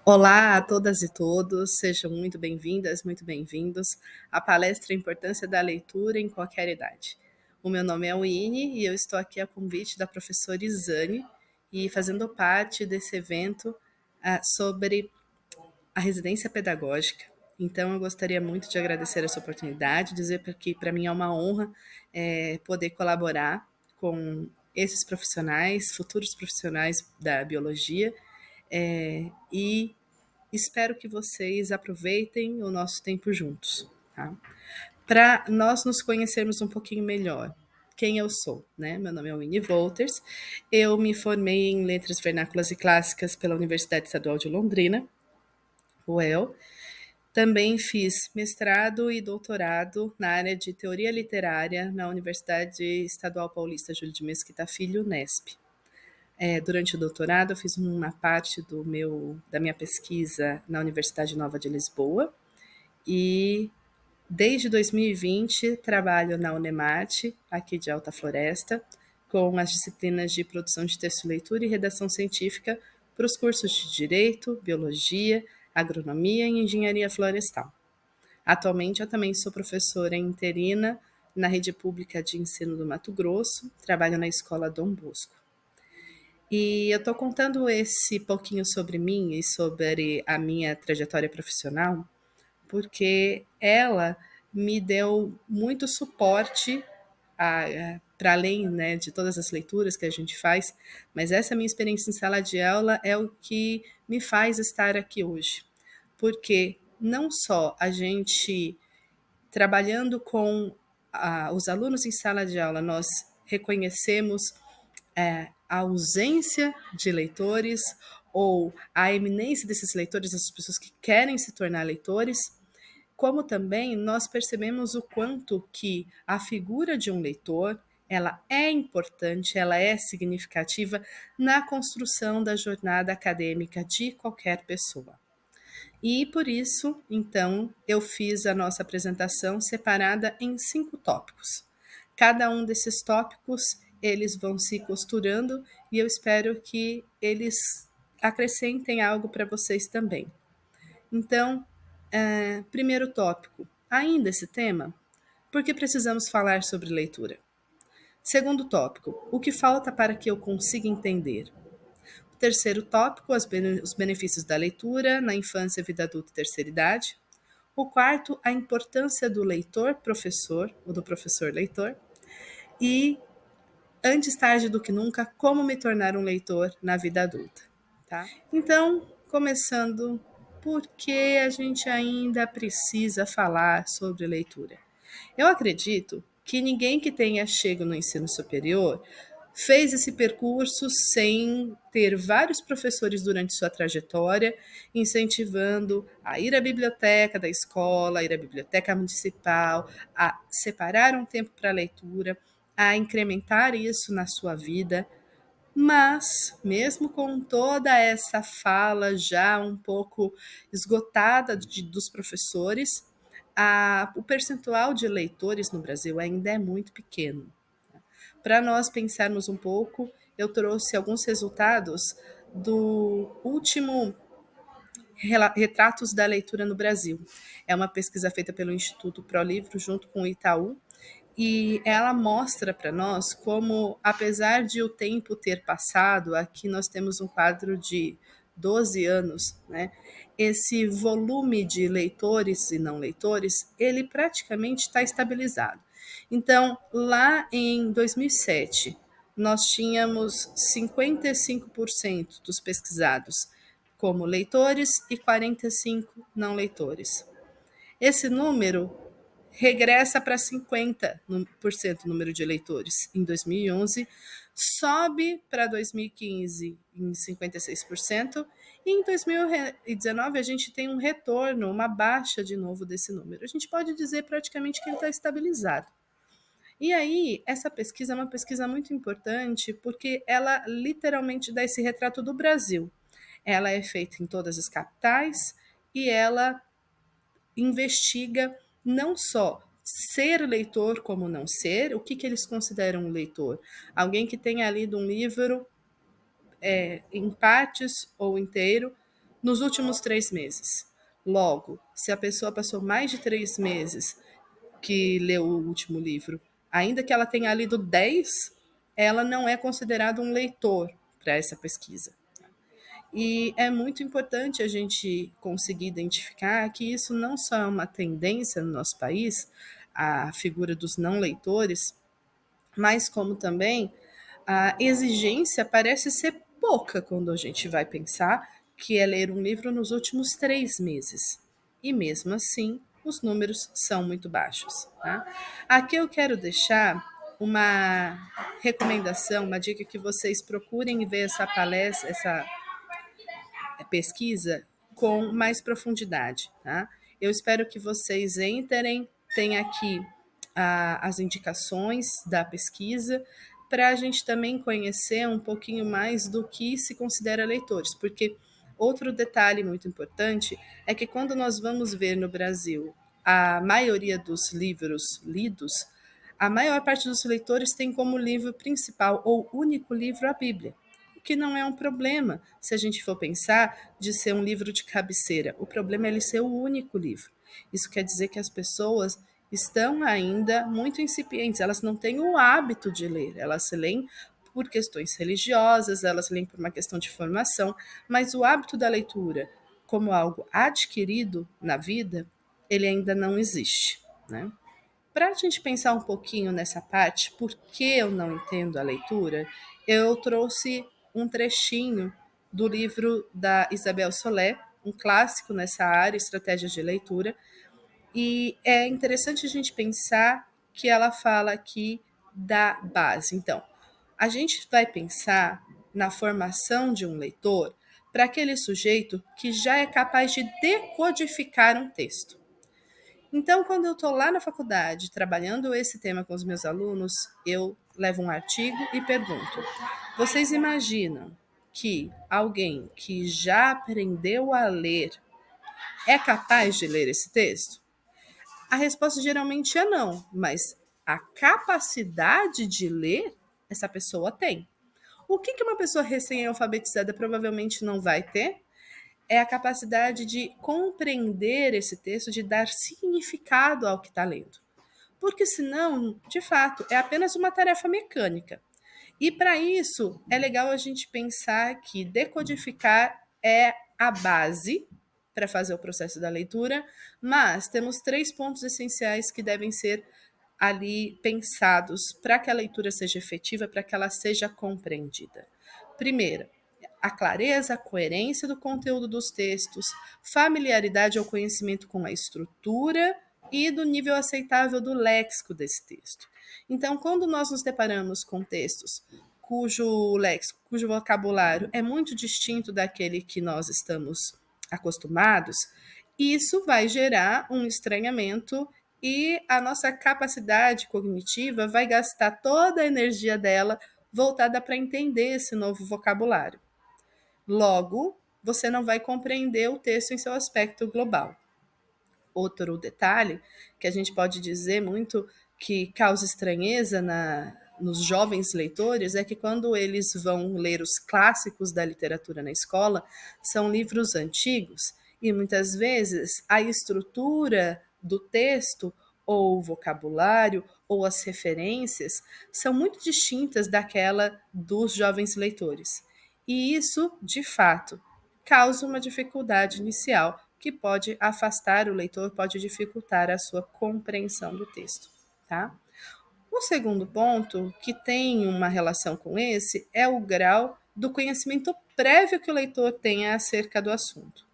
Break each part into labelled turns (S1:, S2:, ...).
S1: Olá a todas e todos, sejam muito bem-vindas, muito bem-vindos à palestra Importância da Leitura em Qualquer Idade. O meu nome é Winnie e eu estou aqui a convite da professora Isane e fazendo parte desse evento sobre a residência pedagógica. Então, eu gostaria muito de agradecer essa oportunidade, dizer que para mim é uma honra poder colaborar com esses profissionais, futuros profissionais da biologia, e espero que vocês aproveitem o nosso tempo juntos, tá? Para nós nos conhecermos um pouquinho melhor. Quem eu sou, né? Meu nome é Winnie Wolters. Eu me formei em Letras Vernáculas e Clássicas pela Universidade Estadual de Londrina, UEL. Também fiz mestrado e doutorado na área de Teoria Literária na Universidade Estadual Paulista Júlio de Mesquita Filho, Unesp. Durante o doutorado, eu fiz uma parte da minha pesquisa na Universidade Nova de Lisboa e desde 2020 trabalho na Unemate, aqui de Alta Floresta, com as disciplinas de produção de texto, leitura e redação científica para os cursos de Direito, Biologia, Agronomia e Engenharia Florestal. Atualmente eu também sou professora interina na rede pública de ensino do Mato Grosso, trabalho na escola Dom Bosco. E eu estou contando esse pouquinho sobre mim e sobre a minha trajetória profissional, porque ela me deu muito suporte para além, né, de todas as leituras que a gente faz, mas essa minha experiência em sala de aula é o que me faz estar aqui hoje. Porque não só a gente trabalhando com os alunos em sala de aula, nós reconhecemos a ausência de leitores ou a eminência desses leitores, essas pessoas que querem se tornar leitores, como também nós percebemos o quanto que a figura de um leitor ela é importante, ela é significativa na construção da jornada acadêmica de qualquer pessoa. E por isso, então, eu fiz a nossa apresentação separada em 5 tópicos. Cada um desses tópicos, eles vão se costurando e eu espero que eles acrescentem algo para vocês também. Então, primeiro tópico, ainda esse tema? Por que precisamos falar sobre leitura? Segundo tópico, o que falta para que eu consiga entender? O terceiro tópico, os benefícios da leitura na infância, vida adulta e terceira idade. O quarto, a importância do leitor-professor, ou do professor-leitor. E, antes tarde do que nunca, como me tornar um leitor na vida adulta. Tá? Então, começando, por que a gente ainda precisa falar sobre leitura? Eu acredito que ninguém que tenha chego no ensino superior fez esse percurso sem ter vários professores durante sua trajetória, incentivando a ir à biblioteca da escola, a ir à biblioteca municipal, a separar um tempo para a leitura, a incrementar isso na sua vida. Mas, mesmo com toda essa fala já um pouco esgotada dos professores, o percentual de leitores no Brasil ainda é muito pequeno. Para nós pensarmos um pouco, eu trouxe alguns resultados do último Retratos da Leitura no Brasil. É uma pesquisa feita pelo Instituto ProLivro junto com o Itaú, e ela mostra para nós como, apesar de o tempo ter passado, aqui nós temos um quadro de 12 anos, né? Esse volume de leitores e não leitores, ele praticamente está estabilizado. Então, lá em 2007, nós tínhamos 55% dos pesquisados como leitores e 45% não leitores. Esse número regressa para 50% o número de eleitores em 2011, sobe para 2015 em 56%, e em 2019 a gente tem um retorno, uma baixa de novo desse número. A gente pode dizer praticamente que ele está estabilizado. E aí, essa pesquisa é uma pesquisa muito importante porque ela literalmente dá esse retrato do Brasil. Ela é feita em todas as capitais e ela investiga não só ser leitor como não ser, o que eles consideram um leitor. Alguém que tenha lido um livro em partes ou inteiro, nos últimos 3 meses. Logo, se a pessoa passou mais de 3 meses que leu o último livro, ainda que ela tenha lido 10, ela não é considerada um leitor para essa pesquisa. E é muito importante a gente conseguir identificar que isso não só é uma tendência no nosso país, a figura dos não leitores, mas como também a exigência parece ser pouca quando a gente vai pensar que é ler um livro nos últimos 3 meses. E mesmo assim, os números são muito baixos. Tá? Aqui eu quero deixar uma recomendação, uma dica que vocês procurem ver essa palestra, essa pesquisa com mais profundidade. Tá? Eu espero que vocês entrem, tem aqui as indicações da pesquisa, para a gente também conhecer um pouquinho mais do que se considera leitores, porque outro detalhe muito importante é que quando nós vamos ver no Brasil a maioria dos livros lidos, a maior parte dos leitores tem como livro principal ou único livro a Bíblia, o que não é um problema se a gente for pensar de ser um livro de cabeceira. O problema é ele ser o único livro. Isso quer dizer que as pessoas estão ainda muito incipientes, elas não têm o hábito de ler, elas se leem por questões religiosas, elas leem por uma questão de formação, mas o hábito da leitura como algo adquirido na vida, ele ainda não existe, né? Para a gente pensar um pouquinho nessa parte, por que eu não entendo a leitura, eu trouxe um trechinho do livro da Isabel Solé, um clássico nessa área, Estratégias de Leitura, e é interessante a gente pensar que ela fala aqui da base. Então, a gente vai pensar na formação de um leitor para aquele sujeito que já é capaz de decodificar um texto. Então, quando eu estou lá na faculdade trabalhando esse tema com os meus alunos, eu levo um artigo e pergunto: vocês imaginam que alguém que já aprendeu a ler é capaz de ler esse texto? A resposta geralmente é não, mas a capacidade de ler essa pessoa tem. O que uma pessoa recém-alfabetizada provavelmente não vai ter? É a capacidade de compreender esse texto, de dar significado ao que está lendo. Porque senão, de fato, é apenas uma tarefa mecânica. E para isso, é legal a gente pensar que decodificar é a base para fazer o processo da leitura, mas temos 3 pontos essenciais que devem ser ali pensados para que a leitura seja efetiva, para que ela seja compreendida. Primeiro, a clareza, a coerência do conteúdo dos textos, familiaridade ao conhecimento com a estrutura e do nível aceitável do léxico desse texto. Então, quando nós nos deparamos com textos cujo léxico, cujo vocabulário é muito distinto daquele que nós estamos acostumados, isso vai gerar um estranhamento e a nossa capacidade cognitiva vai gastar toda a energia dela voltada para entender esse novo vocabulário. Logo, você não vai compreender o texto em seu aspecto global. Outro detalhe que a gente pode dizer muito que causa estranheza nos jovens leitores é que quando eles vão ler os clássicos da literatura na escola, são livros antigos e muitas vezes a estrutura do texto ou o vocabulário ou as referências são muito distintas daquela dos jovens leitores. E isso, de fato, causa uma dificuldade inicial que pode afastar o leitor, pode dificultar a sua compreensão do texto, tá? O segundo ponto, que tem uma relação com esse, é o grau do conhecimento prévio que o leitor tenha acerca do assunto.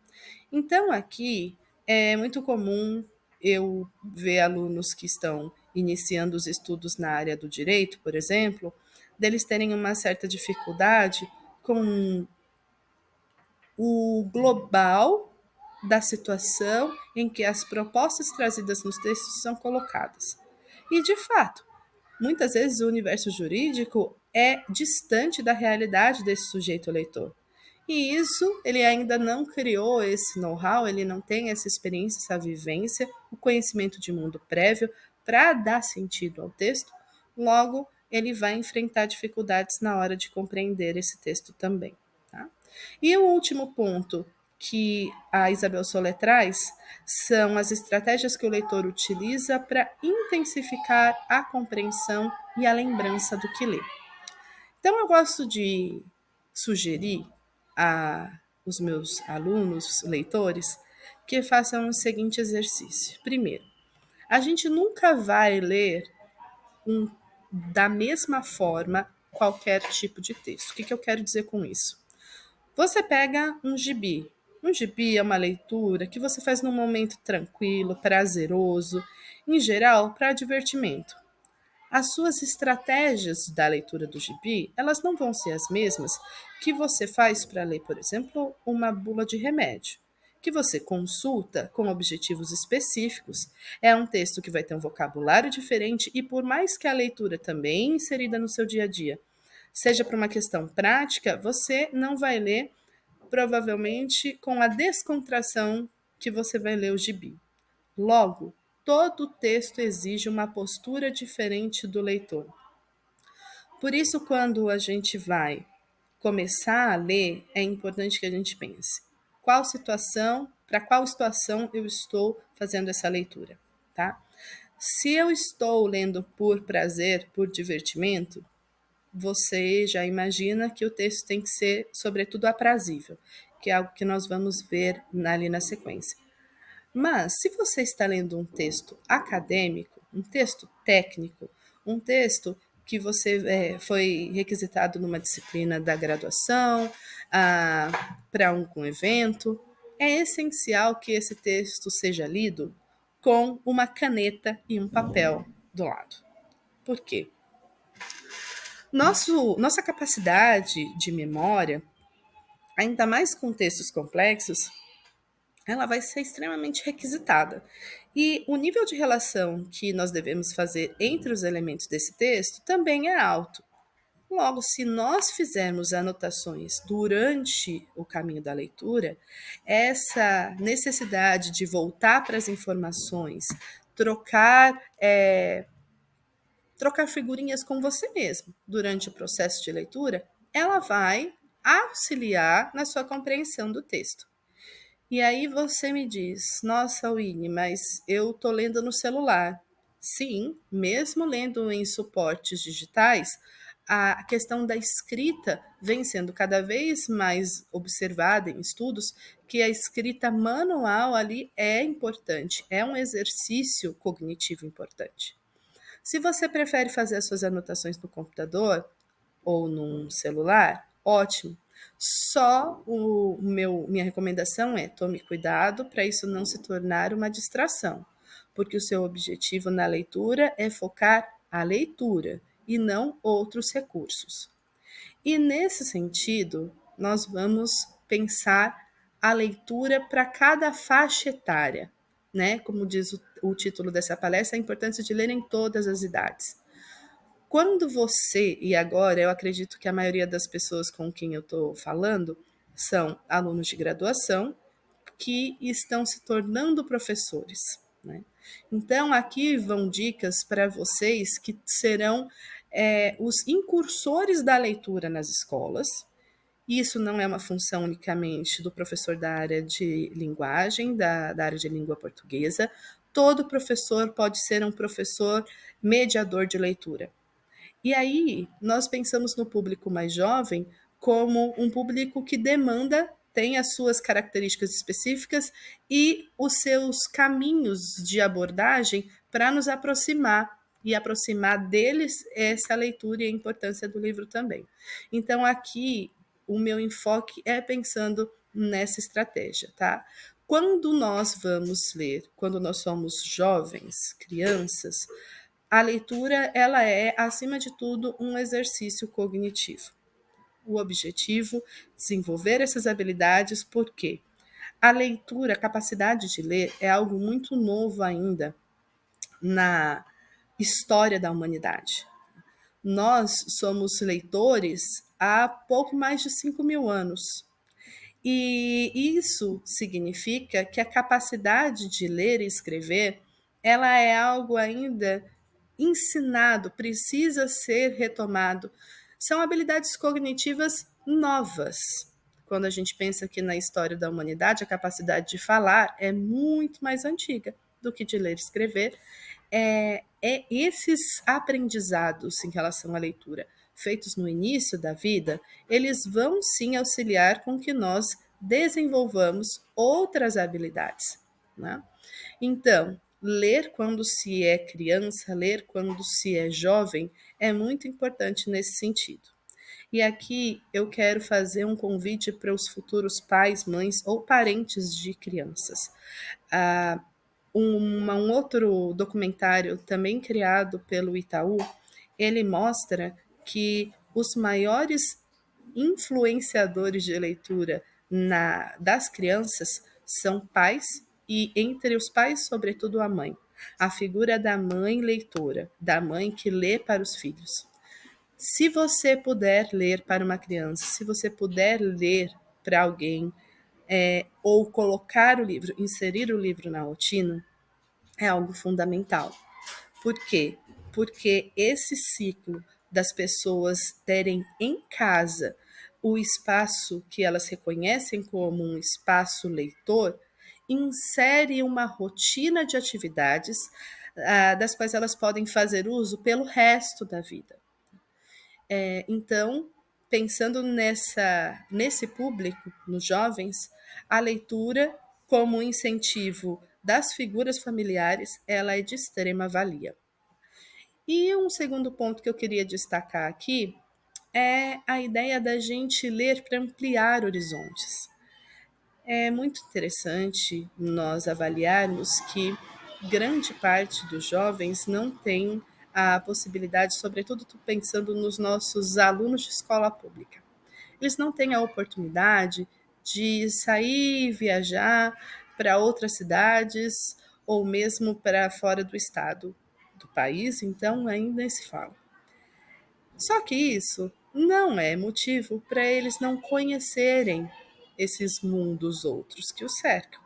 S1: Então, aqui é muito comum eu ver alunos que estão iniciando os estudos na área do direito, por exemplo, deles terem uma certa dificuldade com o global da situação em que as propostas trazidas nos textos são colocadas. E, de fato, muitas vezes o universo jurídico é distante da realidade desse sujeito leitor. E isso, ele ainda não criou esse know-how, ele não tem essa experiência, essa vivência, o conhecimento de mundo prévio para dar sentido ao texto. Logo, ele vai enfrentar dificuldades na hora de compreender esse texto também. Tá? E o último ponto que a Isabel Soler traz são as estratégias que o leitor utiliza para intensificar a compreensão e a lembrança do que lê. Então, eu gosto de sugerir a os meus alunos, leitores, que façam o seguinte exercício. Primeiro, a gente nunca vai ler da mesma forma qualquer tipo de texto. O que eu quero dizer com isso? Você pega um gibi. Um gibi é uma leitura que você faz num momento tranquilo, prazeroso, em geral, para divertimento. As suas estratégias da leitura do gibi, elas não vão ser as mesmas que você faz para ler, por exemplo, uma bula de remédio, que você consulta com objetivos específicos. É um texto que vai ter um vocabulário diferente e por mais que a leitura também inserida no seu dia a dia seja para uma questão prática, você não vai ler provavelmente com a descontração que você vai ler o gibi. Logo, todo texto exige uma postura diferente do leitor. Por isso, quando a gente vai começar a ler, é importante que a gente pense: para qual situação eu estou fazendo essa leitura, tá? Se eu estou lendo por prazer, por divertimento, você já imagina que o texto tem que ser, sobretudo, aprazível, que é algo que nós vamos ver ali na sequência. Mas, se você está lendo um texto acadêmico, um texto técnico, um texto que você foi requisitado numa disciplina da graduação, para algum evento, é essencial que esse texto seja lido com uma caneta e um papel do lado. Por quê? Nossa capacidade de memória, ainda mais com textos complexos, ela vai ser extremamente requisitada. E o nível de relação que nós devemos fazer entre os elementos desse texto também é alto. Logo, se nós fizermos anotações durante o caminho da leitura, essa necessidade de voltar para as informações, trocar, trocar figurinhas com você mesmo durante o processo de leitura, ela vai auxiliar na sua compreensão do texto. E aí você me diz: nossa, Winnie, mas eu tô lendo no celular. Sim, mesmo lendo em suportes digitais, a questão da escrita vem sendo cada vez mais observada em estudos que a escrita manual ali é importante, é um exercício cognitivo importante. Se você prefere fazer as suas anotações no computador ou num celular, ótimo. Só minha recomendação é: tome cuidado para isso não se tornar uma distração, porque o seu objetivo na leitura é focar a leitura e não outros recursos. E nesse sentido, nós vamos pensar a leitura para cada faixa etária, né? Como diz o título dessa palestra, a importância de ler em todas as idades. Quando você, e agora eu acredito que a maioria das pessoas com quem eu estou falando são alunos de graduação que estão se tornando professores, né? Então, aqui vão dicas para vocês que serão os incursores da leitura nas escolas. Isso não é uma função unicamente do professor da área de linguagem, da área de língua portuguesa. Todo professor pode ser um professor mediador de leitura. E aí, nós pensamos no público mais jovem como um público que demanda, tem as suas características específicas e os seus caminhos de abordagem para nos aproximar e aproximar deles essa leitura e a importância do livro também. Então, aqui, o meu enfoque é pensando nessa estratégia, tá? Quando nós vamos ler, quando nós somos jovens, crianças, a leitura, ela é, acima de tudo, um exercício cognitivo. O objetivo, desenvolver essas habilidades, porque a leitura, a capacidade de ler, é algo muito novo ainda na história da humanidade. Nós somos leitores há pouco mais de 5.000 anos. E isso significa que a capacidade de ler e escrever, ela é algo ainda ensinado, precisa ser retomado. São habilidades cognitivas novas. quando a gente pensa que na história da humanidade a capacidade de falar é muito mais antiga do que de ler e escrever. Esses aprendizados em relação à leitura feitos no início da vida, eles vão sim auxiliar com que nós desenvolvamos outras habilidades, né? Então, ler quando se é criança, ler quando se é jovem, é muito importante nesse sentido. E aqui eu quero fazer um convite para os futuros pais, mães ou parentes de crianças. Ah, um outro documentário também criado pelo Itaú, ele mostra que os maiores influenciadores de leitura das crianças são pais e entre os pais, sobretudo a mãe. A figura da mãe leitora, da mãe que lê para os filhos. Se você puder ler para uma criança, se você puder ler para alguém, ou colocar o livro, inserir o livro na rotina, é algo fundamental. Por quê? Porque esse ciclo das pessoas terem em casa o espaço que elas reconhecem como um espaço leitor, insere uma rotina de atividades das quais elas podem fazer uso pelo resto da vida. Então, pensando nesse público, nos jovens, a leitura como incentivo das figuras familiares, ela é de extrema valia. E um segundo ponto que eu queria destacar aqui é a ideia da gente ler para ampliar horizontes. É muito interessante nós avaliarmos que grande parte dos jovens não tem a possibilidade, sobretudo pensando nos nossos alunos de escola pública. Eles não têm a oportunidade de sair, viajar para outras cidades ou mesmo para fora do estado do país, então ainda se fala. Só que isso não é motivo para eles não conhecerem esses mundos outros que os cercam.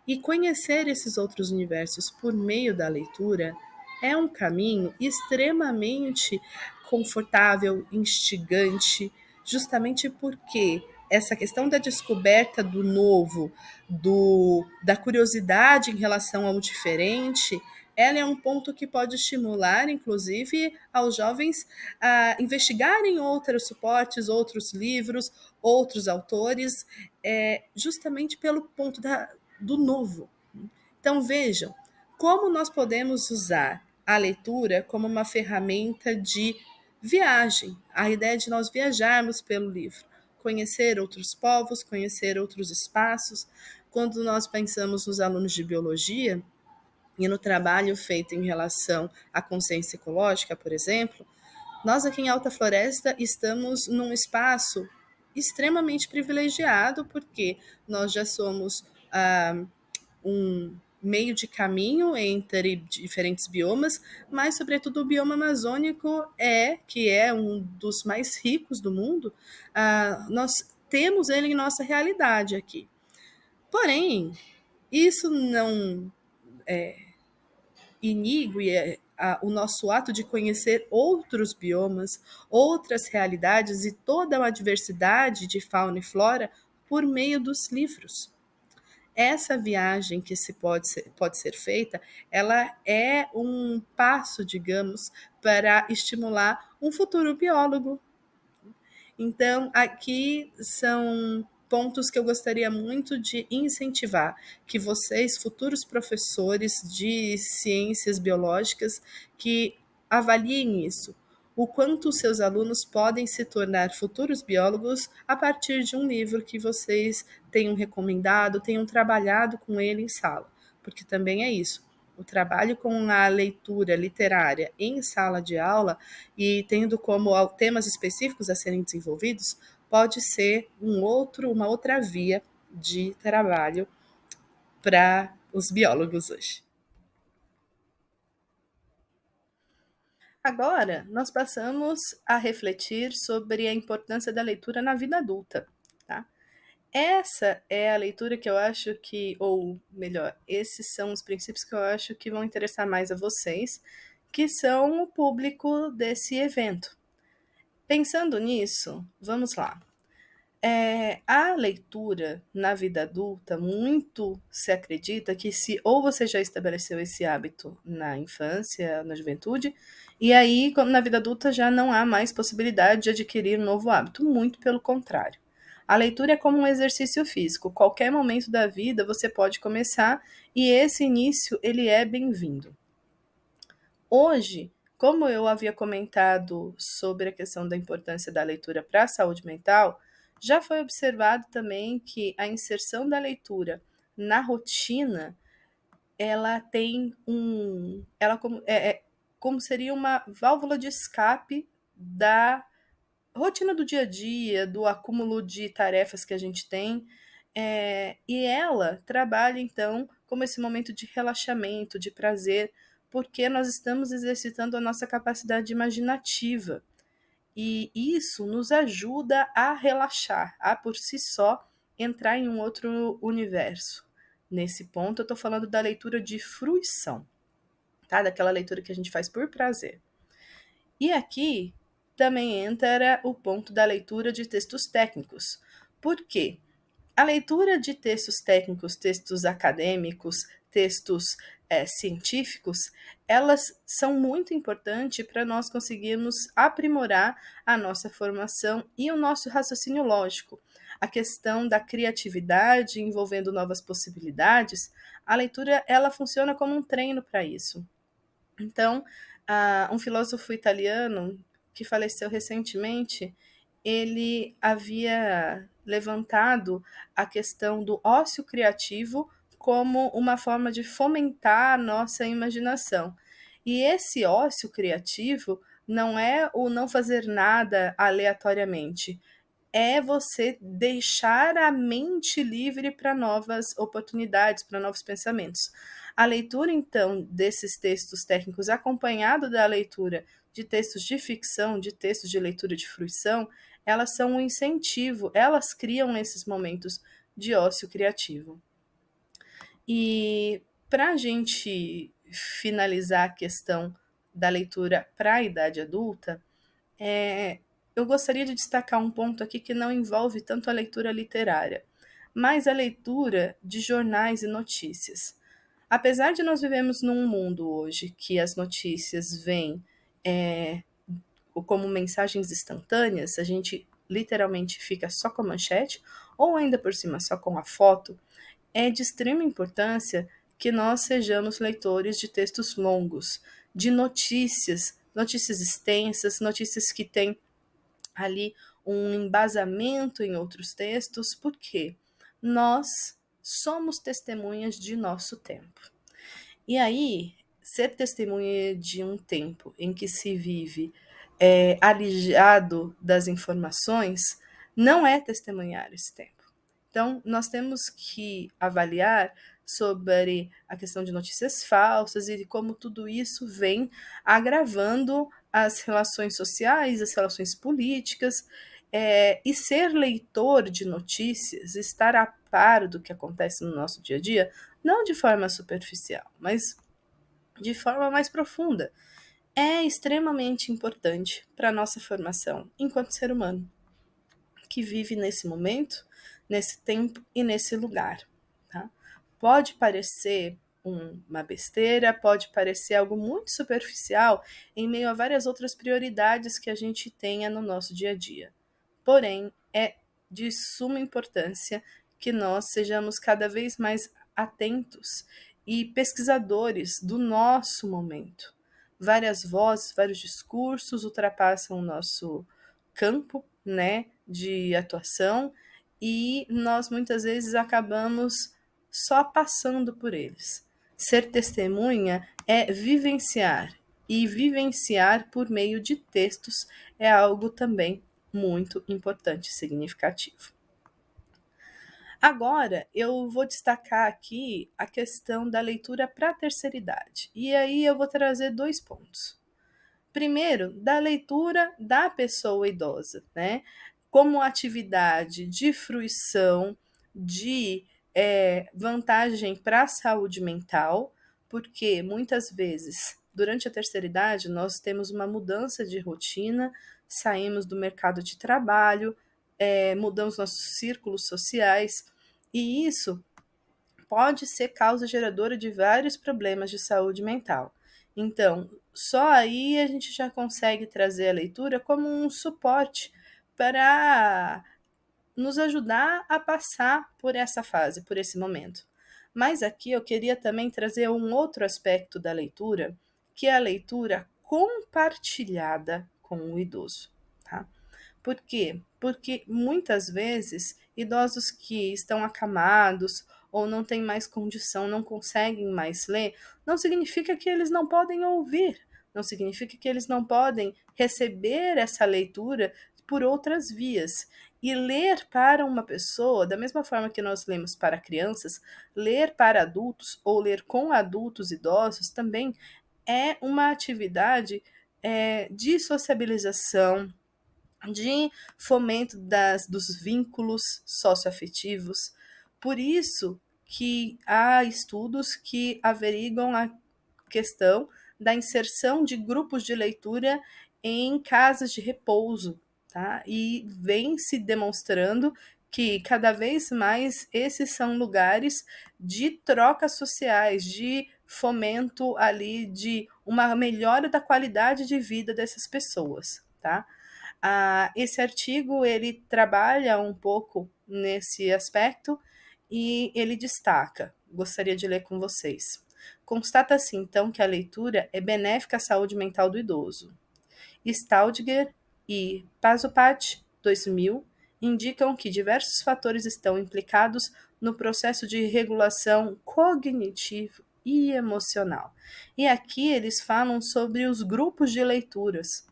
S1: E conhecer esses outros universos por meio da leitura é um caminho extremamente confortável, instigante, justamente porque essa questão da descoberta do novo, da curiosidade em relação ao diferente, ela é um ponto que pode estimular, inclusive, aos jovens a investigarem outros suportes, outros livros, outros autores, justamente pelo ponto do novo. Então, vejam como nós podemos usar a leitura como uma ferramenta de viagem, a ideia de nós viajarmos pelo livro, conhecer outros povos, conhecer outros espaços. Quando nós pensamos nos alunos de biologia e no trabalho feito em relação à consciência ecológica, por exemplo, nós aqui em Alta Floresta estamos num espaço extremamente privilegiado, porque nós já somos um meio de caminho entre diferentes biomas, mas sobretudo o bioma amazônico que é um dos mais ricos do mundo, nós temos ele em nossa realidade aqui. Porém, isso não inigue o nosso ato de conhecer outros biomas, outras realidades e toda uma diversidade de fauna e flora por meio dos livros. Essa viagem que pode ser feita, ela é um passo, digamos, para estimular um futuro biólogo. Então, aqui são pontos que eu gostaria muito de incentivar, que vocês, futuros professores de ciências biológicas, que avaliem isso, o quanto os seus alunos podem se tornar futuros biólogos a partir de um livro que vocês tenham recomendado, tenham trabalhado com ele em sala, porque também é isso. O trabalho com a leitura literária em sala de aula e tendo como temas específicos a serem desenvolvidos, pode ser uma outra via de trabalho para os biólogos hoje. Agora, nós passamos a refletir sobre a importância da leitura na vida adulta, tá? Essa é a leitura que eu acho que, ou melhor, esses são os princípios que eu acho que vão interessar mais a vocês, que são o público desse evento. Pensando nisso, vamos lá. A leitura na vida adulta, muito se acredita que se ou você já estabeleceu esse hábito na infância, na juventude, e aí na vida adulta já não há mais possibilidade de adquirir um novo hábito, muito pelo contrário. A leitura é como um exercício físico, qualquer momento da vida você pode começar e esse início ele é bem-vindo. Hoje, como eu havia comentado sobre a questão da importância da leitura para a saúde mental, já foi observado também que a inserção da leitura na rotina, ela tem ela como seria uma válvula de escape da rotina do dia a dia, do acúmulo de tarefas que a gente tem, e ela trabalha então como esse momento de relaxamento, de prazer, porque nós estamos exercitando a nossa capacidade imaginativa. E isso nos ajuda a relaxar, a por si só entrar em um outro universo. Nesse ponto, eu estou falando da leitura de fruição, tá? Daquela leitura que a gente faz por prazer. E aqui também entra o ponto da leitura de textos técnicos. Por quê? A leitura de textos técnicos, textos acadêmicos, textos científicos, elas são muito importantes para nós conseguirmos aprimorar a nossa formação e o nosso raciocínio lógico. A questão da criatividade envolvendo novas possibilidades, a leitura ela funciona como um treino para isso. Então, um filósofo italiano que faleceu recentemente, ele havia levantado a questão do ócio criativo como uma forma de fomentar a nossa imaginação. E esse ócio criativo não é o não fazer nada aleatoriamente, é você deixar a mente livre para novas oportunidades, para novos pensamentos. A leitura, então, desses textos técnicos, acompanhado da leitura de textos de ficção, de textos de leitura de fruição, elas são um incentivo, elas criam esses momentos de ócio criativo. E para a gente finalizar a questão da leitura para a idade adulta, eu gostaria de destacar um ponto aqui que não envolve tanto a leitura literária, mas a leitura de jornais e notícias. Apesar de nós vivemos num mundo hoje que as notícias vêm como mensagens instantâneas, a gente literalmente fica só com a manchete, ou ainda por cima só com a foto, é de extrema importância que nós sejamos leitores de textos longos, de notícias, notícias extensas, notícias que têm ali um embasamento em outros textos, porque nós somos testemunhas de nosso tempo. E aí, ser testemunha de um tempo em que se vive alijado das informações não é testemunhar esse tempo. Então, nós temos que avaliar sobre a questão de notícias falsas e como tudo isso vem agravando as relações sociais, as relações políticas, e ser leitor de notícias, estar a par do que acontece no nosso dia a dia, não de forma superficial, mas de forma mais profunda, é extremamente importante para a nossa formação enquanto ser humano, que vive nesse momento, nesse tempo e nesse lugar. Tá? Pode parecer uma besteira, pode parecer algo muito superficial em meio a várias outras prioridades que a gente tenha no nosso dia a dia. Porém, é de suma importância que nós sejamos cada vez mais atentos e pesquisadores do nosso momento. Várias vozes, vários discursos ultrapassam o nosso campo, né, de atuação e nós muitas vezes acabamos só passando por eles. Ser testemunha é vivenciar, e vivenciar por meio de textos é algo também muito importante e significativo. Agora, eu vou destacar aqui a questão da leitura para a terceira idade. E aí eu vou trazer 2 pontos. Primeiro, da leitura da pessoa idosa, né? Como atividade de fruição, de vantagem para a saúde mental, porque muitas vezes, durante a terceira idade, nós temos uma mudança de rotina, saímos do mercado de trabalho, mudamos nossos círculos sociais, e isso pode ser causa geradora de vários problemas de saúde mental. Então, só aí a gente já consegue trazer a leitura como um suporte para nos ajudar a passar por essa fase, por esse momento. Mas aqui eu queria também trazer um outro aspecto da leitura, que é a leitura compartilhada com o idoso. Tá? Por quê? Porque muitas vezes idosos que estão acamados ou não têm mais condição, não conseguem mais ler, não significa que eles não podem ouvir, não significa que eles não podem receber essa leitura por outras vias. E ler para uma pessoa, da mesma forma que nós lemos para crianças, ler para adultos ou ler com adultos idosos também é uma atividade de sociabilização, de fomento dos vínculos socioafetivos. Por isso que há estudos que averiguam a questão da inserção de grupos de leitura em casas de repouso, tá? E vem se demonstrando que cada vez mais esses são lugares de trocas sociais, de fomento ali de uma melhora da qualidade de vida dessas pessoas, tá? Esse artigo ele trabalha um pouco nesse aspecto e ele destaca, gostaria de ler com vocês. Constata-se então que a leitura é benéfica à saúde mental do idoso. Staudinger e Pazupat, 2000, indicam que diversos fatores estão implicados no processo de regulação cognitivo e emocional. E aqui eles falam sobre os grupos de leituras.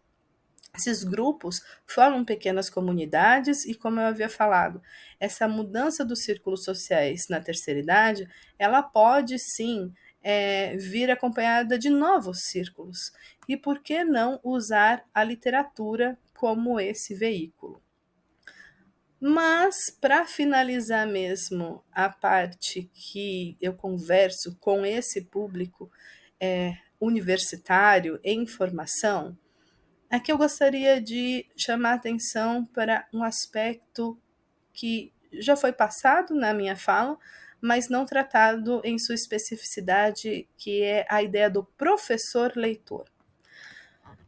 S1: Esses grupos formam pequenas comunidades e, como eu havia falado, essa mudança dos círculos sociais na terceira idade, ela pode sim vir acompanhada de novos círculos. E por que não usar a literatura como esse veículo? Mas, para finalizar mesmo a parte que eu converso com esse público universitário em formação, aqui eu gostaria de chamar a atenção para um aspecto que já foi passado na minha fala, mas não tratado em sua especificidade, que é a ideia do professor leitor.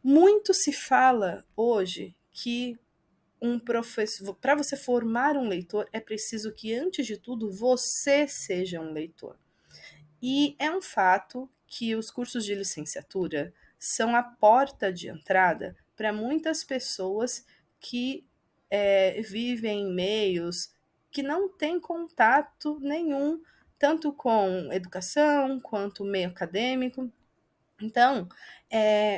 S1: Muito se fala hoje que para você formar um leitor, é preciso que, antes de tudo, você seja um leitor. E é um fato que os cursos de licenciatura são a porta de entrada para muitas pessoas que vivem em meios que não têm contato nenhum, tanto com educação quanto meio acadêmico. Então,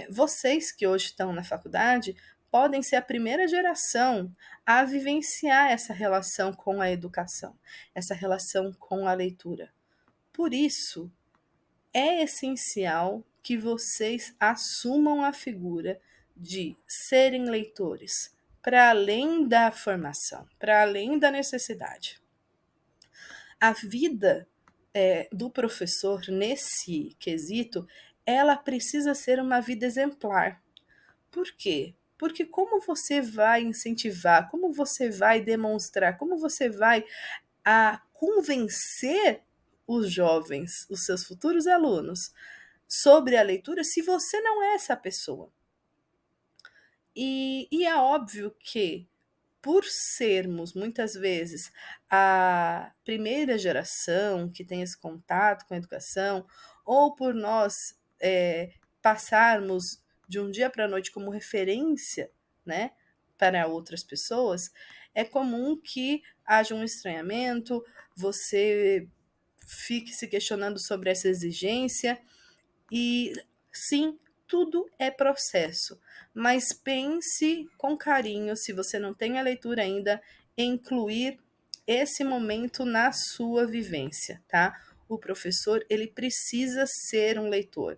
S1: vocês que hoje estão na faculdade podem ser a primeira geração a vivenciar essa relação com a educação, essa relação com a leitura. Por isso, é essencial que vocês assumam a figura de serem leitores, para além da formação, para além da necessidade. A vida do professor nesse quesito, ela precisa ser uma vida exemplar. Por quê? Porque como você vai incentivar, como você vai demonstrar, como você vai convencer os jovens, os seus futuros alunos, sobre a leitura, se você não é essa pessoa? E é óbvio que, por sermos muitas vezes a primeira geração que tem esse contato com a educação, ou por nós passarmos de um dia para a noite como referência, né, para outras pessoas, é comum que haja um estranhamento, você fique se questionando sobre essa exigência. E sim, tudo é processo, mas pense com carinho, se você não tem a leitura ainda, em incluir esse momento na sua vivência, tá? O professor, ele precisa ser um leitor.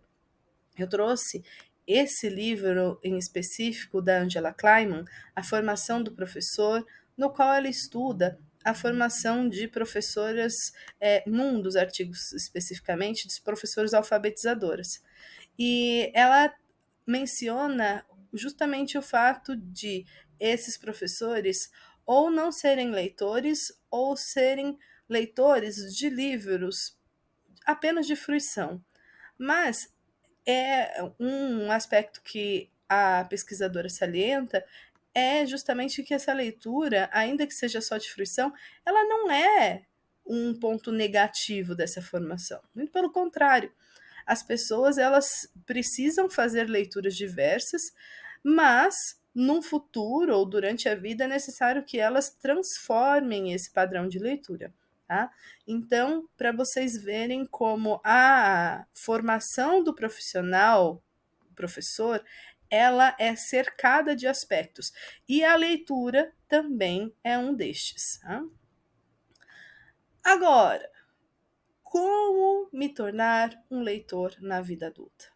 S1: Eu trouxe esse livro em específico da Angela Kleiman, A Formação do Professor, no qual ela estuda a formação de professoras, num dos artigos especificamente, de professoras alfabetizadoras. E ela menciona justamente o fato de esses professores ou não serem leitores, ou serem leitores de livros apenas de fruição. Mas é um aspecto que a pesquisadora salienta é justamente que essa leitura, ainda que seja só de fruição, ela não é um ponto negativo dessa formação. Muito pelo contrário, as pessoas elas precisam fazer leituras diversas, mas num futuro ou durante a vida é necessário que elas transformem esse padrão de leitura. Tá? Então, para vocês verem como a formação do profissional, professor, ela é cercada de aspectos. E a leitura também é um destes. Tá? Agora, como me tornar um leitor na vida adulta?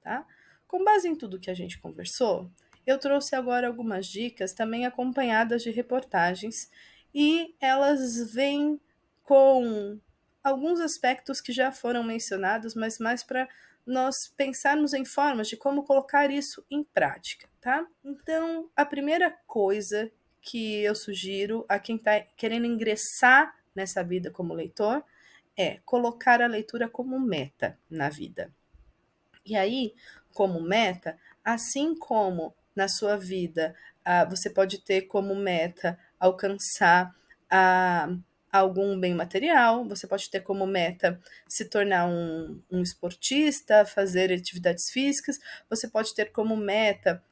S1: Tá? Com base em tudo que a gente conversou, eu trouxe agora algumas dicas também acompanhadas de reportagens e elas vêm com alguns aspectos que já foram mencionados, mas mais para nós pensarmos em formas de como colocar isso em prática, tá? Então, a primeira coisa que eu sugiro a quem está querendo ingressar nessa vida como leitor é colocar a leitura como meta na vida. E aí, como meta, assim como na sua vida você pode ter como meta alcançar algum bem material, você pode ter como meta se tornar um esportista, fazer atividades físicas, você pode ter como meta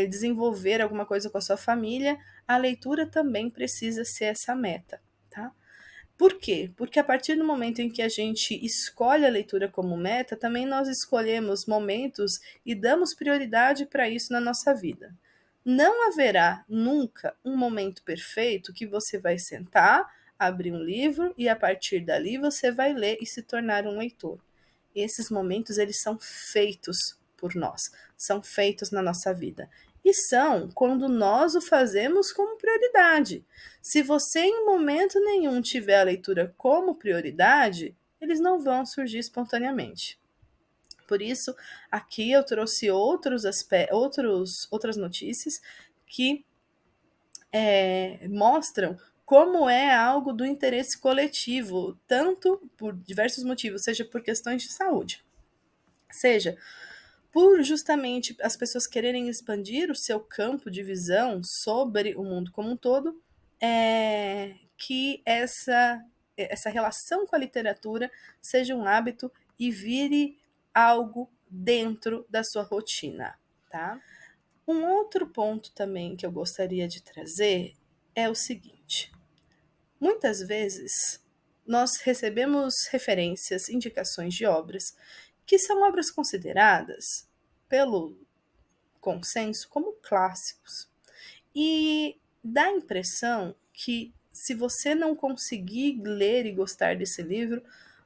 S1: desenvolver alguma coisa com a sua família, a leitura também precisa ser essa meta, tá? Por quê? Porque a partir do momento em que a gente escolhe a leitura como meta, também nós escolhemos momentos e damos prioridade para isso na nossa vida. Não haverá nunca um momento perfeito que você vai sentar, abrir um livro e a partir dali você vai ler e se tornar um leitor. Esses momentos eles são feitos por nós, são feitos na nossa vida. E são quando nós o fazemos como prioridade. Se você em momento nenhum tiver a leitura como prioridade, eles não vão surgir espontaneamente. Por isso, aqui eu trouxe outras notícias que mostram como é algo do interesse coletivo, tanto por diversos motivos, seja por questões de saúde, seja por justamente as pessoas quererem expandir o seu campo de visão sobre o mundo como um todo, que essa relação com a literatura seja um hábito e vire algo dentro da sua rotina, tá? Um outro ponto também que eu gostaria de trazer é o seguinte: muitas vezes nós recebemos referências, indicações de obras que são obras consideradas pelo consenso como clássicos. E dá a impressão que se você não conseguir ler e gostar desse livro,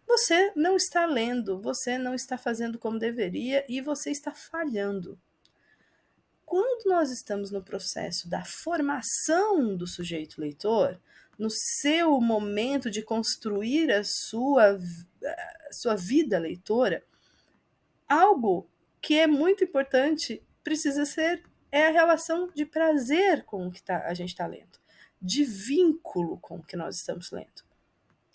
S1: você não está lendo, você não está fazendo como deveria e você está falhando. Quando nós estamos no processo da formação do sujeito leitor, no seu momento de construir a sua vida leitora, algo que é muito importante precisa ser a relação de prazer com o que a gente está lendo, de vínculo com o que nós estamos lendo.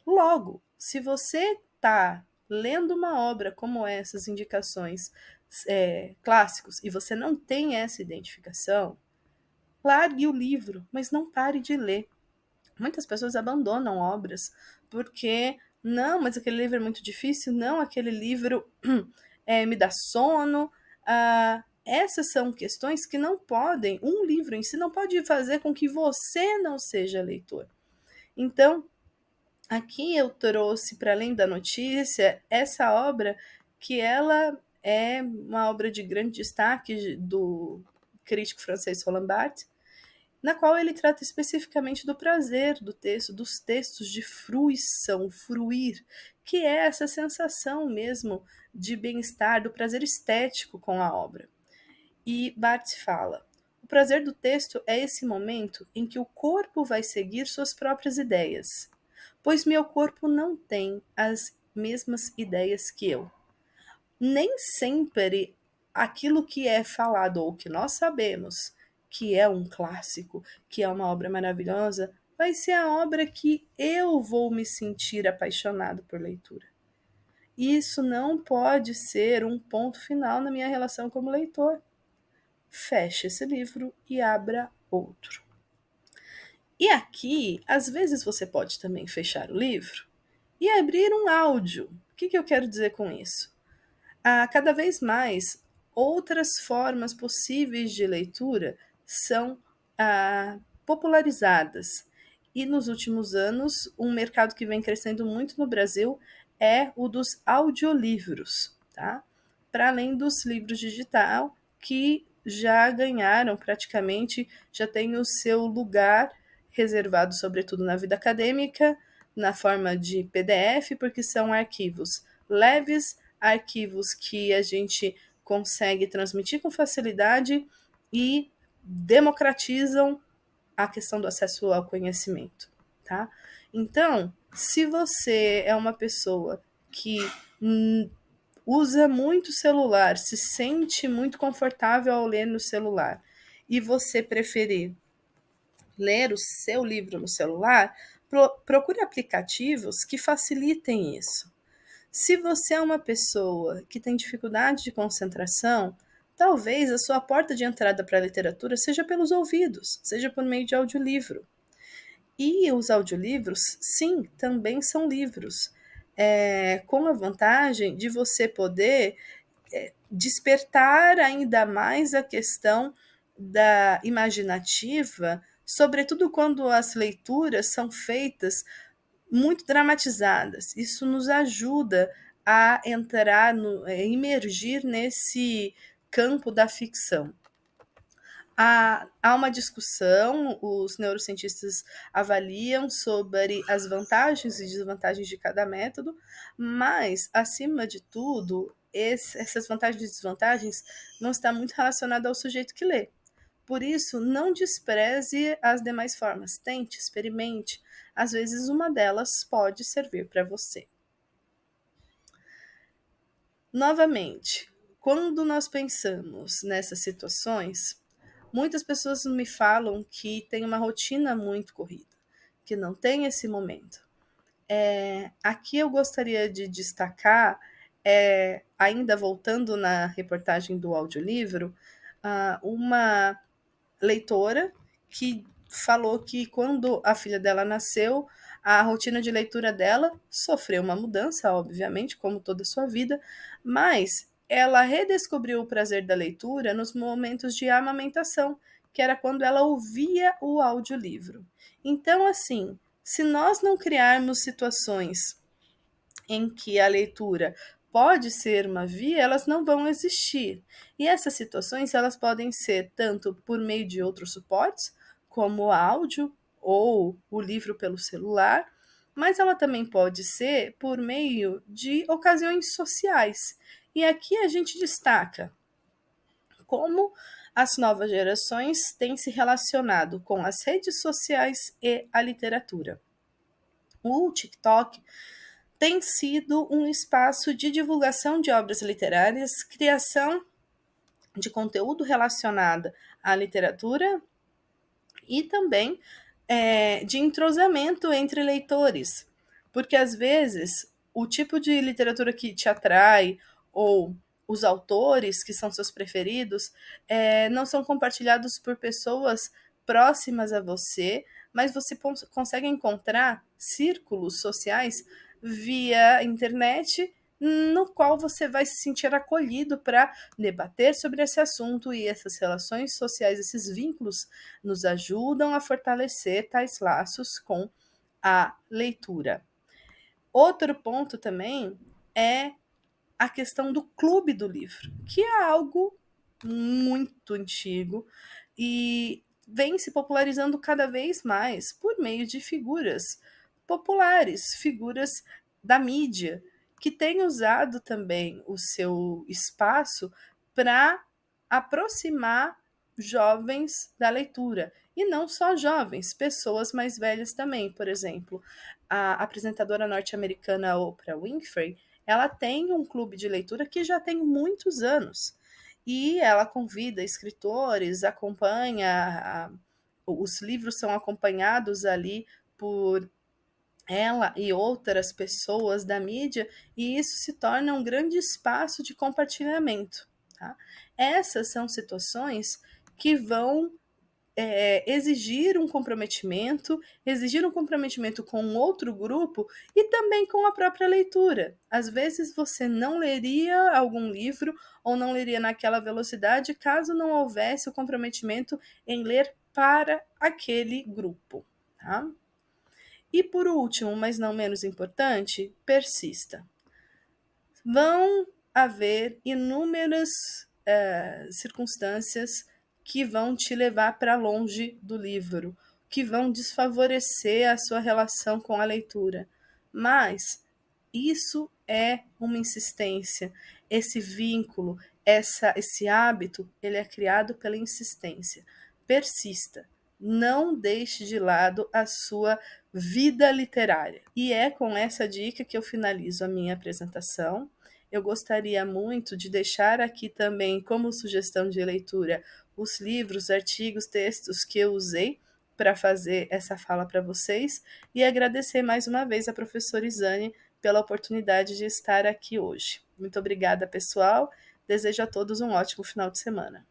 S1: Logo, se você está lendo uma obra como essas indicações clássicos e você não tem essa identificação, largue o livro, mas não pare de ler. Muitas pessoas abandonam obras porque, não, mas aquele livro é muito difícil, não, aquele livro me dá sono. Essas são questões que não podem, um livro em si não pode fazer com que você não seja leitor. Então, aqui eu trouxe, para além da notícia, essa obra que ela é uma obra de grande destaque do crítico francês Roland Barthes, na qual ele trata especificamente do prazer do texto, dos textos de fruição, fruir, que é essa sensação mesmo de bem-estar, do prazer estético com a obra. E Barthes fala: o prazer do texto é esse momento em que o corpo vai seguir suas próprias ideias, pois meu corpo não tem as mesmas ideias que eu. Nem sempre aquilo que é falado ou que nós sabemos que é um clássico, que é uma obra maravilhosa, vai ser a obra que eu vou me sentir apaixonado por leitura. Isso não pode ser um ponto final na minha relação como leitor. Feche esse livro e abra outro. E aqui, às vezes você pode também fechar o livro e abrir um áudio. O que eu quero dizer com isso? Cada vez mais, outras formas possíveis de leitura são popularizadas. E nos últimos anos, um mercado que vem crescendo muito no Brasil é o dos audiolivros, tá? Para além dos livros digital, que já ganharam praticamente, já tem o seu lugar reservado, sobretudo na vida acadêmica, na forma de PDF, porque são arquivos leves, arquivos que a gente consegue transmitir com facilidade e democratizam a questão do acesso ao conhecimento, tá? Então, se você é uma pessoa que usa muito celular, se sente muito confortável ao ler no celular, e você preferir ler o seu livro no celular, procure aplicativos que facilitem isso. Se você é uma pessoa que tem dificuldade de concentração, talvez a sua porta de entrada para a literatura seja pelos ouvidos, seja por meio de audiolivro. E os audiolivros, sim, também são livros, com a vantagem de você poder despertar ainda mais a questão da imaginativa, sobretudo quando as leituras são feitas muito dramatizadas. Isso nos ajuda a entrar, emergir nesse campo da ficção. Há uma discussão, os neurocientistas avaliam sobre as vantagens e desvantagens de cada método, mas, acima de tudo, essas vantagens e desvantagens não estão muito relacionadas ao sujeito que lê. Por isso, não despreze as demais formas. Tente, experimente. Às vezes, uma delas pode servir para você. Novamente, quando nós pensamos nessas situações, muitas pessoas me falam que tem uma rotina muito corrida, que não tem esse momento. Aqui eu gostaria de destacar, ainda voltando na reportagem do audiolivro, uma leitora que falou que quando a filha dela nasceu, a rotina de leitura dela sofreu uma mudança, obviamente, como toda a sua vida, mas ela redescobriu o prazer da leitura nos momentos de amamentação, que era quando ela ouvia o audiolivro. Então, assim, se nós não criarmos situações em que a leitura pode ser uma via, elas não vão existir. E essas situações, elas podem ser tanto por meio de outros suportes, como o áudio ou o livro pelo celular, mas ela também pode ser por meio de ocasiões sociais. E aqui a gente destaca como as novas gerações têm se relacionado com as redes sociais e a literatura. O TikTok tem sido um espaço de divulgação de obras literárias, criação de conteúdo relacionado à literatura e também de entrosamento entre leitores, porque às vezes o tipo de literatura que te atrai ou os autores que são seus preferidos não são compartilhados por pessoas próximas a você, mas você consegue encontrar círculos sociais via internet no qual você vai se sentir acolhido para debater sobre esse assunto, e essas relações sociais, esses vínculos, nos ajudam a fortalecer tais laços com a leitura. Outro ponto também é a questão do clube do livro, que é algo muito antigo e vem se popularizando cada vez mais por meio de figuras populares, figuras da mídia, que têm usado também o seu espaço para aproximar jovens da leitura. E não só jovens, pessoas mais velhas também. Por exemplo, a apresentadora norte-americana Oprah Winfrey, ela tem um clube de leitura que já tem muitos anos. e ela convida escritores, os livros são acompanhados ali por ela e outras pessoas da mídia, e isso se torna um grande espaço de compartilhamento. Tá? Essas são situações que vão exigir um comprometimento com outro grupo e também com a própria leitura. Às vezes você não leria algum livro ou não leria naquela velocidade caso não houvesse o comprometimento em ler para aquele grupo. Tá? E por último, mas não menos importante, persista. Vão haver inúmeras circunstâncias que vão te levar para longe do livro, que vão desfavorecer a sua relação com a leitura. Mas isso é uma insistência, esse vínculo, esse hábito, ele é criado pela insistência. Persista, não deixe de lado a sua vida literária. E é com essa dica que eu finalizo a minha apresentação. Eu gostaria muito de deixar aqui também como sugestão de leitura os livros, artigos, textos que eu usei para fazer essa fala para vocês e agradecer mais uma vez a professora Isane pela oportunidade de estar aqui hoje. Muito obrigada, pessoal. Desejo a todos um ótimo final de semana.